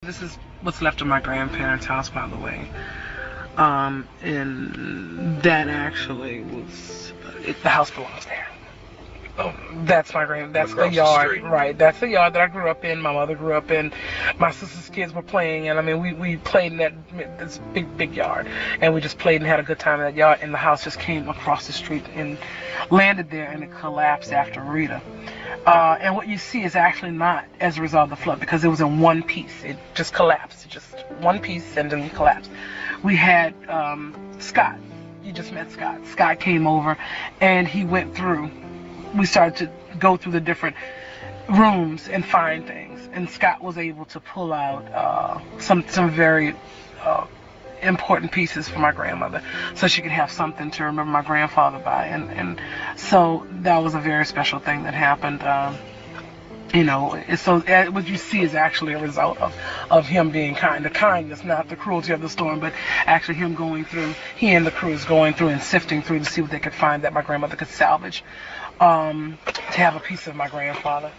This is what's left of my grandparents' house, by the way. And that actually was, the house belongs there. Oh, That's my grand. That's the across the yard, street. right? That's the yard that I grew up in. My mother grew up in. My sister's kids were playing, and I mean, we played in this big yard, and we just played and had a good time in that yard. And the house just came across the street and landed there, and it collapsed after Rita. And what you see is actually not as a result of the flood, because it was in one piece. It just collapsed, just one piece, and then it collapsed. We had Scott. You just met Scott. Scott came over, and he went through. We started to go through the different rooms and find things, and Scott was able to pull out some very important pieces for my grandmother, so she could have something to remember my grandfather by, and so that was a very special thing that happened. So what you see is actually a result of him being kind. The kindness, not the cruelty of the storm, but actually him going through, he and the crews going through and sifting through to see what they could find that my grandmother could salvage, to have a piece of my grandfather.